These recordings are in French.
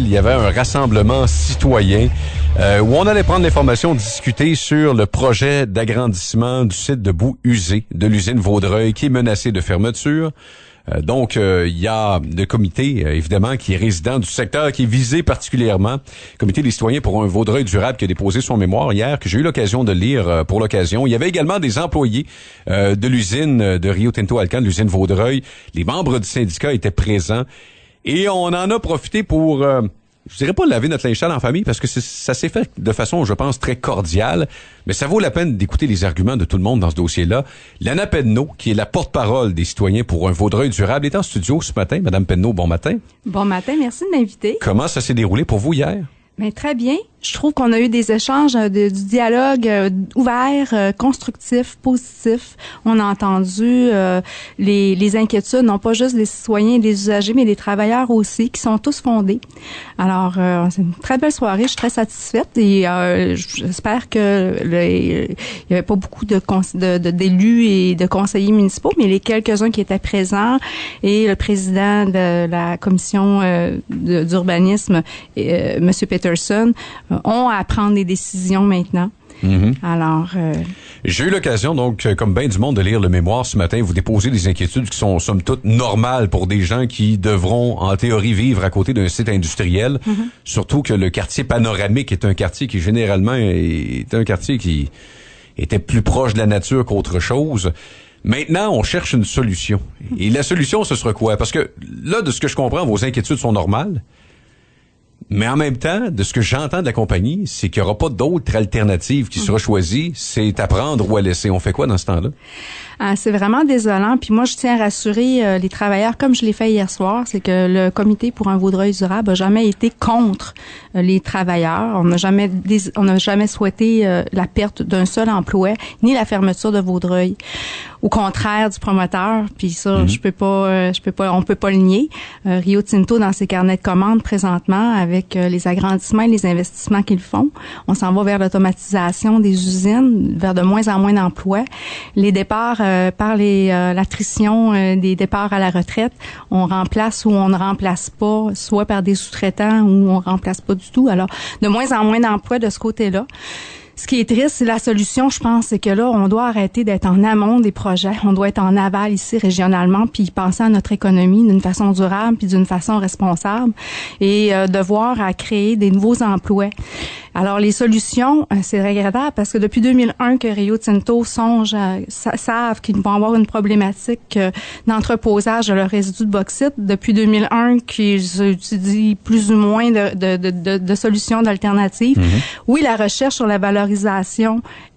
Il y avait un rassemblement citoyen où on allait prendre l'information, discuter sur le projet d'agrandissement du site de boue usée de l'usine Vaudreuil qui est menacé de fermeture. Donc, il y a le comité, évidemment, qui est résident du secteur, qui est visé particulièrement. Le comité des citoyens pour un Vaudreuil durable qui a déposé son mémoire hier, que j'ai eu l'occasion de lire pour l'occasion. Il y avait également des employés de l'usine de Rio Tinto Alcan, l'usine Vaudreuil. Les membres du syndicat étaient présents. Et on en a profité pour... je dirais pas laver notre linge sale en famille parce que ça s'est fait de façon, je pense, très cordiale, mais ça vaut la peine d'écouter les arguments de tout le monde dans ce dossier-là. Lana Penneau, qui est la porte-parole des citoyens pour un Vaudreuil durable, est en studio ce matin. Madame Penneau, bon matin. Bon matin, merci de m'inviter. Comment ça s'est déroulé pour vous hier? Bien, très bien. Je trouve qu'on a eu des échanges, du dialogue ouvert, constructif, positif. On a entendu les inquiétudes, non pas juste des citoyens et des usagers, mais des travailleurs aussi, qui sont tous fondés. Alors, c'est une très belle soirée. Je suis très satisfaite et j'espère que il y avait pas beaucoup d'élus et de conseillers municipaux, mais les quelques-uns qui étaient présents et le président de la commission d'urbanisme, Monsieur Peterson, ont à prendre des décisions maintenant. Mm-hmm. Alors, j'ai eu l'occasion, donc, comme bien du monde, de lire le mémoire ce matin. Vous déposez des inquiétudes qui sont, somme toute, normales pour des gens qui devront, en théorie, vivre à côté d'un site industriel. Mm-hmm. Surtout que le quartier panoramique est un quartier qui, généralement, est un quartier qui était plus proche de la nature qu'autre chose. Maintenant, on cherche une solution. Et la solution, ce sera quoi? Parce que, là, de ce que je comprends, vos inquiétudes sont normales. Mais en même temps, de ce que j'entends de la compagnie, c'est qu'il n'y aura pas d'autre alternative qui sera choisie. C'est à prendre ou à laisser. On fait quoi dans ce temps-là? C'est vraiment désolant. Puis moi, je tiens à rassurer les travailleurs, comme je l'ai fait hier soir, c'est que le comité pour un Vaudreuil durable n'a jamais été contre les travailleurs. On n'a jamais souhaité la perte d'un seul emploi, ni la fermeture de Vaudreuil. Au contraire du promoteur, puis ça, on peut pas le nier. Rio Tinto, dans ses carnets de commandes présentement, avec les agrandissements et les investissements qu'ils font, on s'en va vers l'automatisation des usines, vers de moins en moins d'emplois. Les départs par l'attrition des départs à la retraite, on remplace ou on ne remplace pas, soit par des sous-traitants ou on remplace pas du tout. Alors, de moins en moins d'emplois de ce côté-là. Ce qui est triste, c'est la solution, je pense, c'est que là, on doit arrêter d'être en amont des projets. On doit être en aval ici, régionalement, puis penser à notre économie d'une façon durable puis d'une façon responsable et devoir à créer des nouveaux emplois. Alors, les solutions, c'est regrettable parce que depuis 2001 que Rio Tinto savent qu'ils vont avoir une problématique d'entreposage de leurs résidus de bauxite. Depuis 2001 qu'ils étudient plus ou moins de solutions d'alternatives. Mm-hmm. Oui, la recherche sur la valorisation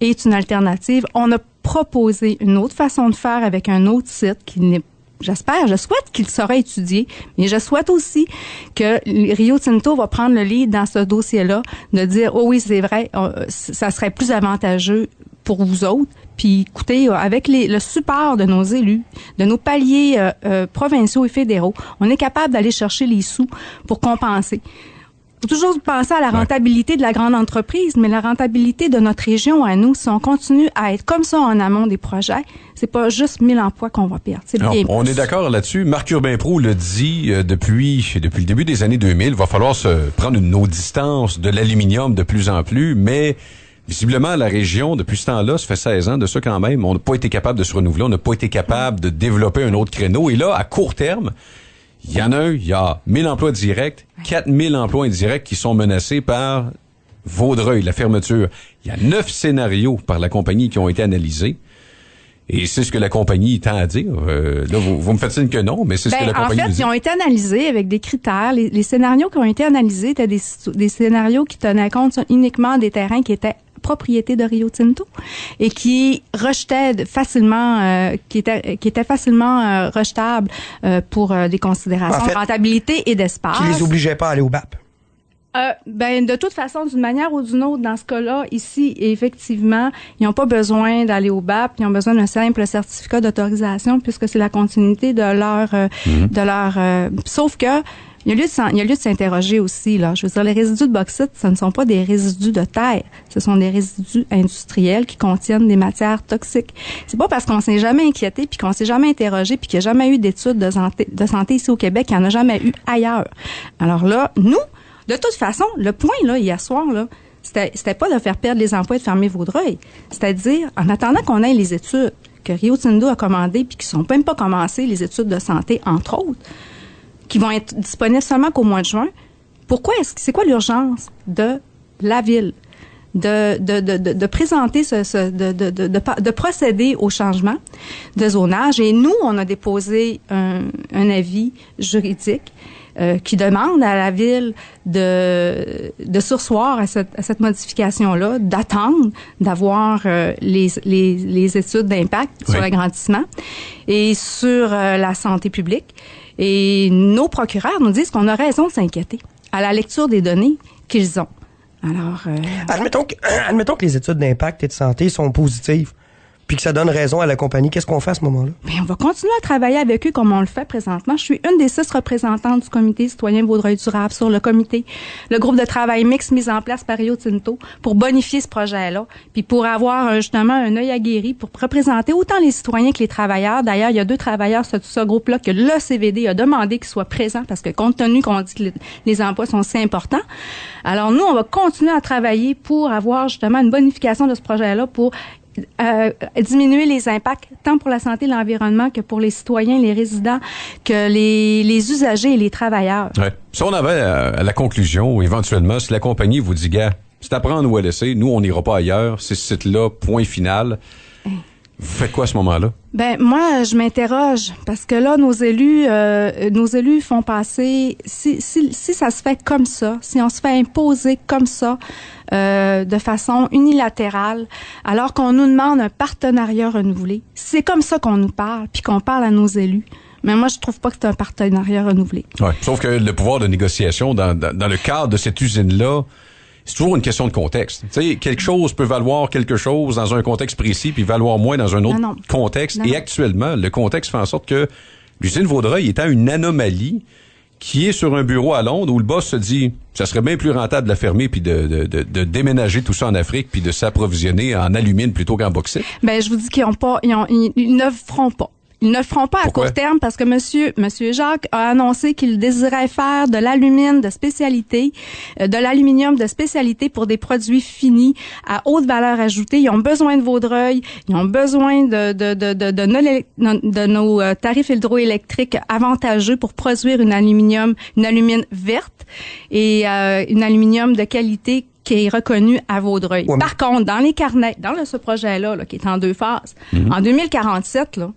est une alternative. On a proposé une autre façon de faire avec un autre site qui n'est je souhaite qu'il sera étudié, mais je souhaite aussi que Rio Tinto va prendre le lead dans ce dossier-là, de dire, oh oui, c'est vrai, ça serait plus avantageux pour vous autres. Puis écoutez, avec le support de nos élus, de nos paliers provinciaux et fédéraux, on est capable d'aller chercher les sous pour compenser. Faut toujours penser à la rentabilité de la grande entreprise, mais la rentabilité de notre région à nous, si on continue à être comme ça en amont des projets, c'est pas juste 1000 emplois qu'on va perdre. C'est bien on est d'accord là-dessus. Marc Urbain Proulx le dit depuis le début des années 2000, il va falloir se prendre nos distances de l'aluminium de plus en plus, mais visiblement, la région, depuis ce temps-là, ça fait 16 ans de ça quand même, on n'a pas été capable de se renouveler, on n'a pas été capable de développer un autre créneau. Et là, à court terme, il y en a un, il y a 1000 emplois directs, 4000 emplois indirects qui sont menacés par Vaudreuil, la fermeture. Il y a 9 scénarios par la compagnie qui ont été analysés. Et c'est ce que la compagnie tend à dire. Là, vous me faites signe que non, mais c'est ce que la compagnie dit. En fait, ils ont été analysés avec des critères. Les scénarios qui ont été analysés étaient des scénarios qui tenaient compte uniquement des terrains qui étaient propriété de Rio Tinto et qui rejetait facilement, qui était facilement rejetable pour des considérations de rentabilité et d'espace. Qui les obligeait pas à aller au BAP. De toute façon, d'une manière ou d'une autre, dans ce cas-là, ici, effectivement, ils n'ont pas besoin d'aller au BAP, ils ont besoin d'un simple certificat d'autorisation puisque c'est la continuité de leur, sauf que il y a lieu de s'interroger aussi, là. Je veux dire, les résidus de bauxite, ce ne sont pas des résidus de terre. Ce sont des résidus industriels qui contiennent des matières toxiques. C'est pas parce qu'on s'est jamais inquiété puis qu'on s'est jamais interrogé puis qu'il n'y a jamais eu d'études de santé ici au Québec, qu'il n'y en a jamais eu ailleurs. Alors là, nous, De toute façon, le point, là, hier soir, là, c'était pas de faire perdre les emplois et de fermer Vaudreuil. C'est-à-dire, en attendant qu'on ait les études que Rio Tinto a commandées puis qui sont même pas commencées, les études de santé, entre autres, qui vont être disponibles seulement qu'au mois de juin, c'est quoi l'urgence de la ville de présenter de procéder au changement de zonage? Et nous, on a déposé un avis juridique qui demande à la ville de surseoir à cette modification-là, d'attendre d'avoir les études d'impact sur l'agrandissement et sur la santé publique. Et nos procureurs nous disent qu'on a raison de s'inquiéter à la lecture des données qu'ils ont. Alors, admettons que les études d'impact et de santé sont positives, puis que ça donne raison à la compagnie. Qu'est-ce qu'on fait à ce moment-là? Bien, on va continuer à travailler avec eux comme on le fait présentement. Je suis une des 6 représentantes du comité citoyen Vaudreuil durable sur le groupe de travail mixte mis en place par Rio Tinto pour bonifier ce projet-là, puis pour avoir justement un œil aguerri pour représenter autant les citoyens que les travailleurs. D'ailleurs, il y a 2 travailleurs sur ce groupe-là que le CVD a demandé qu'ils soient présents parce que compte tenu qu'on dit que les emplois sont si importants. Alors nous, on va continuer à travailler pour avoir justement une bonification de ce projet-là pour diminuer les impacts tant pour la santé et l'environnement que pour les citoyens, les résidents, que les usagers et les travailleurs. Ouais. Si on avait à la conclusion, éventuellement, si la compagnie vous dit, gars, c'est à prendre ou à laisser, nous, on n'ira pas ailleurs, c'est ce site-là, point final. Vous faites quoi à ce moment-là? Ben moi, je m'interroge parce que là, nos élus font passer. Si ça se fait comme ça, si on se fait imposer comme ça, de façon unilatérale, alors qu'on nous demande un partenariat renouvelé, c'est comme ça qu'on nous parle, puis qu'on parle à nos élus. Mais moi, je trouve pas que c'est un partenariat renouvelé. Ouais. Sauf que le pouvoir de négociation dans le cadre de cette usine-là, c'est toujours une question de contexte. Tu sais, quelque chose peut valoir quelque chose dans un contexte précis puis valoir moins dans un autre contexte. Et actuellement, le contexte fait en sorte que l'usine Vaudreuil étant une anomalie qui est sur un bureau à Londres où le boss se dit ça serait bien plus rentable de la fermer puis de déménager tout ça en Afrique puis de s'approvisionner en alumine plutôt qu'en bauxite. Ben je vous dis qu'ils ne feront pas. Ils ne le feront pas à court terme parce que monsieur Jacques a annoncé qu'il désirait faire de l'alumine de spécialité, de l'aluminium de spécialité pour des produits finis à haute valeur ajoutée. Ils ont besoin de Vaudreuil, ils ont besoin de nos tarifs hydroélectriques avantageux pour produire une alumine verte et une aluminium de qualité qui est reconnu à Vaudreuil. Ouais, par contre, dans les carnets, dans ce projet-là, qui est en 2 phases, en 2047, là,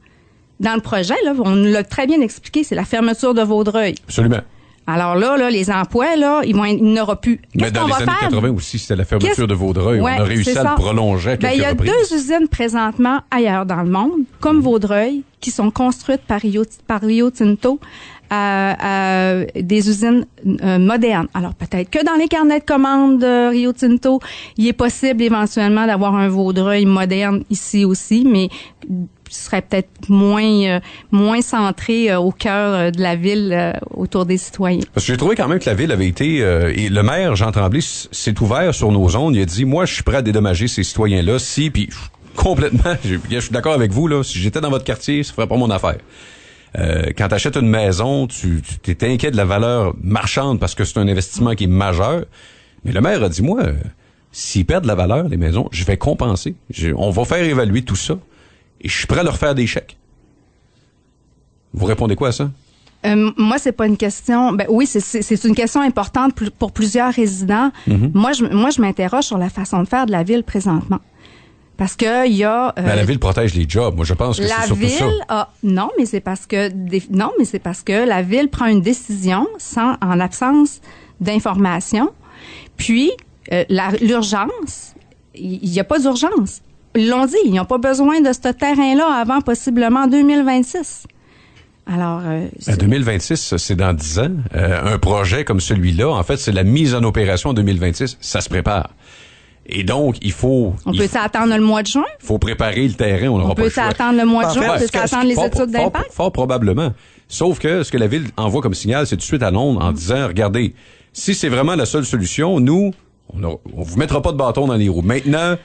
dans le projet, là, on nous l'a très bien expliqué, c'est la fermeture de Vaudreuil. Absolument. Alors là, les emplois, là, il n'aura plus. Mais dans les années 80 aussi, c'était la fermeture de Vaudreuil. Ouais, on a réussi à le prolonger à quelques reprises. Il y a 2 usines présentement ailleurs dans le monde, comme Vaudreuil, qui sont construites par Rio Tinto, des usines modernes. Alors peut-être que dans les carnets de commandes de Rio Tinto, il est possible éventuellement d'avoir un Vaudreuil moderne ici aussi, mais serait peut-être moins centré au cœur de la ville, autour des citoyens. Parce que j'ai trouvé quand même que la ville avait été... et le maire, Jean Tremblay, s'est ouvert sur nos ondes. Il a dit, moi, je suis prêt à dédommager ces citoyens-là puis complètement, je suis d'accord avec vous, là, si j'étais dans votre quartier, ça ferait pas mon affaire. Quand tu achètes une maison, tu t'es inquiet de la valeur marchande parce que c'est un investissement qui est majeur. Mais le maire a dit, moi, s'ils perdent la valeur, les maisons, je vais compenser. On va faire évaluer tout ça. Et je suis prêt à leur faire des chèques. Vous répondez quoi à ça? Moi, c'est pas une question. Ben oui, c'est une question importante pour plusieurs résidents. Mm-hmm. Moi, je m'interroge sur la façon de faire de la ville présentement. Parce que il y a. La ville protège les jobs. Moi, je pense que c'est surtout ça. Non, mais c'est parce que la ville prend une décision en absence d'information. Puis l'urgence, il n'y a pas d'urgence. Ils l'ont dit, ils n'ont pas besoin de ce terrain-là avant possiblement 2026. Alors, 2026, c'est dans 10 ans. Un projet comme celui-là, en fait, c'est la mise en opération en 2026. Ça se prépare. Et donc, il faut... On peut attendre le mois de juin? Il faut préparer le terrain, on n'aura pas le choix. On peut attendre le mois de juin, on peut attendre les études d'impact? Fort probablement. Sauf que ce que la ville envoie comme signal, c'est tout de suite à Londres en disant, regardez, si c'est vraiment la seule solution, nous, on vous mettra pas de bâton dans les roues. Maintenant,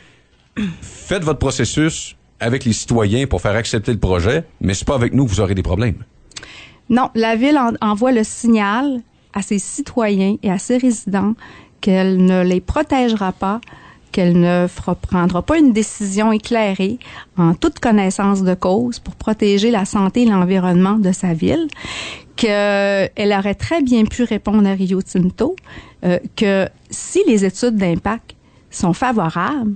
faites votre processus avec les citoyens pour faire accepter le projet, mais c'est pas avec nous que vous aurez des problèmes. Non, la ville envoie le signal à ses citoyens et à ses résidents qu'elle ne les protégera pas, qu'elle ne prendra pas une décision éclairée en toute connaissance de cause pour protéger la santé et l'environnement de sa ville, qu'elle aurait très bien pu répondre à Rio Tinto que si les études d'impact sont favorables,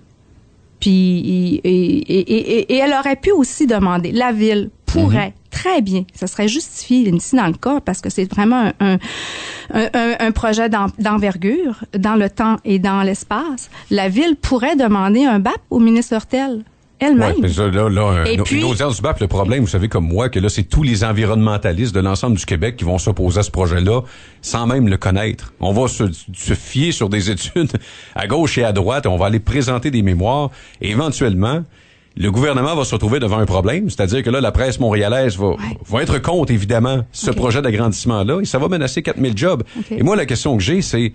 puis et elle aurait pu aussi demander, la ville pourrait très bien, ça serait justifié ici dans le cas parce que c'est vraiment un projet d'envergure dans le temps et dans l'espace. La ville pourrait demander un BAP au ministre Hurtel elle-même. Ouais, mais ça, une audience du BAP, le problème, vous savez comme moi, que là, c'est tous les environnementalistes de l'ensemble du Québec qui vont s'opposer à ce projet-là sans même le connaître. On va se fier sur des études à gauche et à droite et on va aller présenter des mémoires et éventuellement, le gouvernement va se retrouver devant un problème, c'est-à-dire que là, la presse montréalaise va être contre, évidemment, ce projet d'agrandissement-là et ça va menacer 4000 jobs. Et moi, la question que j'ai, c'est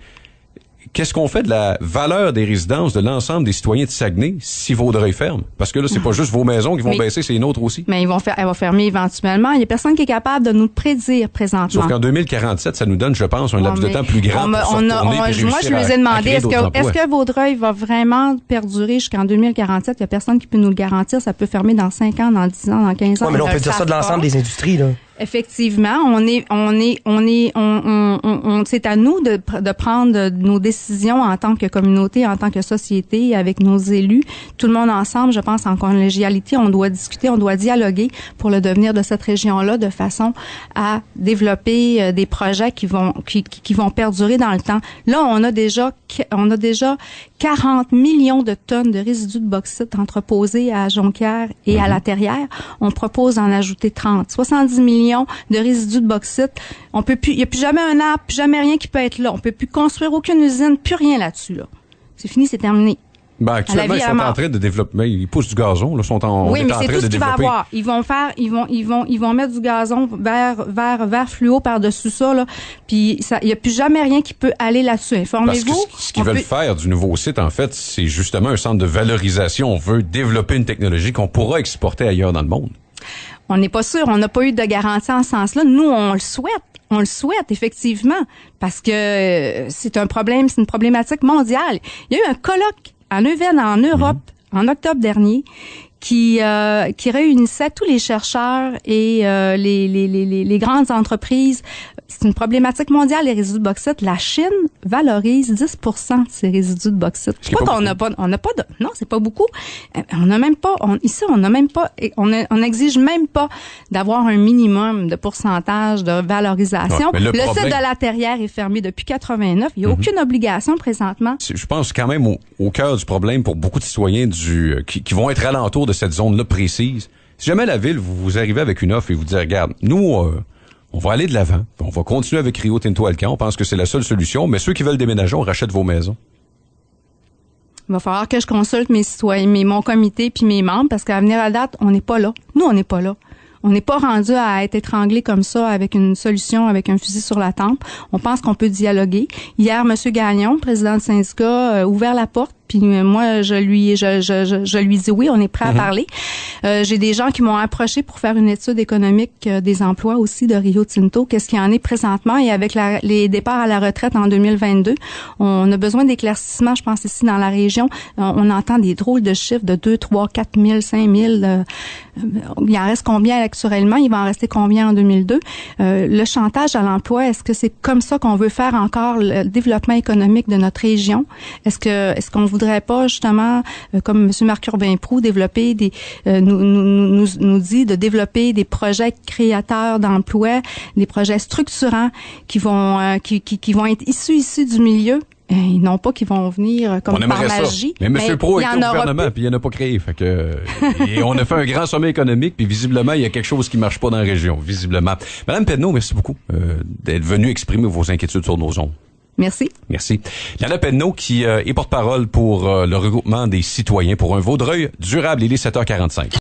qu'est-ce qu'on fait de la valeur des résidences de l'ensemble des citoyens de Saguenay si Vaudreuil ferme? Parce que là, c'est pas juste vos maisons qui vont baisser, c'est les nôtres aussi. Mais elle va fermer éventuellement. Il y a personne qui est capable de nous le prédire présentement. Sauf qu'en 2047, ça nous donne, je pense, un laps de temps plus grand pour se retourner et réussir. Moi, je les ai demandé, est-ce que Vaudreuil va vraiment perdurer jusqu'en 2047? Il y a personne qui peut nous le garantir. Ça peut fermer dans 5 ans, dans 10 ans, dans 15 ans. Ouais, mais là, on peut dire ça de l'ensemble des industries, là. Effectivement, c'est à nous de prendre nos décisions en tant que communauté, en tant que société, avec nos élus, tout le monde ensemble. Je pense en collégialité, on doit discuter, on doit dialoguer pour le devenir de cette région-là, de façon à développer des projets qui vont perdurer dans le temps. Là, on a déjà 40 millions de tonnes de résidus de bauxite entreposés à Jonquière et à La Terrière. On propose d'en ajouter 30. 70 millions de résidus de bauxite. Il n'y a plus jamais un arbre, plus jamais rien qui peut être là. On peut plus construire aucune usine, plus rien là-dessus, là. C'est fini, c'est terminé. Ben, actuellement, ils sont en train de développer, mais ils poussent du gazon, là, oui, mais c'est tout ce qu'il va avoir. Ils vont mettre du gazon vert fluo par-dessus ça, là. Puis il y a plus jamais rien qui peut aller là-dessus. Informez-vous. Parce que ce qu'ils veulent faire du nouveau site, en fait, c'est justement un centre de valorisation. On veut développer une technologie qu'on pourra exporter ailleurs dans le monde. On n'est pas sûr, on n'a pas eu de garantie en ce sens-là. Nous, on le souhaite. On le souhaite, effectivement, parce que c'est un problème, c'est une problématique mondiale. Il y a eu un colloque à Neuven, en Europe, en octobre dernier, qui réunissait tous les chercheurs et les grandes entreprises. C'est une problématique mondiale, les résidus de bauxite. La Chine valorise 10% de ces résidus de bauxite. Je crois qu'on n'a pas de, non, c'est pas beaucoup. On n'exige même pas d'avoir un minimum de pourcentage de valorisation. Ouais, le site de La Terrière est fermé depuis 89. Il n'y a aucune obligation présentement. Je pense quand même au cœur du problème pour beaucoup de citoyens qui vont être alentour de cette zone-là précise. Si jamais la ville, vous arrivez avec une offre et vous dites, regarde, nous, on va aller de l'avant. On va continuer avec Rio Tinto Alcan. On pense que c'est la seule solution. Mais ceux qui veulent déménager, on rachète vos maisons. Il va falloir que je consulte mes citoyens, mon comité puis mes membres parce qu'à venir à date, on n'est pas là. Nous, on n'est pas là. On n'est pas rendu à être étranglé comme ça avec une solution, avec un fusil sur la tempe. On pense qu'on peut dialoguer. Hier, M. Gagnon, président du syndicat, a ouvert la porte. Puis moi, je lui dis oui, on est prêt à parler. J'ai des gens qui m'ont approché pour faire une étude économique des emplois aussi de Rio Tinto. Qu'est-ce qu'il y en est présentement? Et avec les départs à la retraite en 2022, on a besoin d'éclaircissements, je pense, ici dans la région. On entend des drôles de chiffres de 2, 3, 4 000, 5 000. Il en reste combien actuellement? Il va en rester combien en 2002? Le chantage à l'emploi, est-ce que c'est comme ça qu'on veut faire encore le développement économique de notre région? Est-ce qu'on voudrait pas justement, comme M. Marc-Urbain-Proulx, développer nous dit de développer des projets créateurs d'emplois, des projets structurants qui vont être issus du milieu? Et non pas qu'ils vont venir comme par magie. Mais M. Proulx est au gouvernement, puis il n'en a pas créé. Fait que, et on a fait un grand sommet économique, puis visiblement, il y a quelque chose qui marche pas dans la région, visiblement. Madame Penneau, merci beaucoup d'être venue exprimer vos inquiétudes sur nos ondes. Merci. Merci. Liana Penneau qui est porte-parole pour le regroupement des citoyens pour un Vaudreuil durable. Il est 7h45.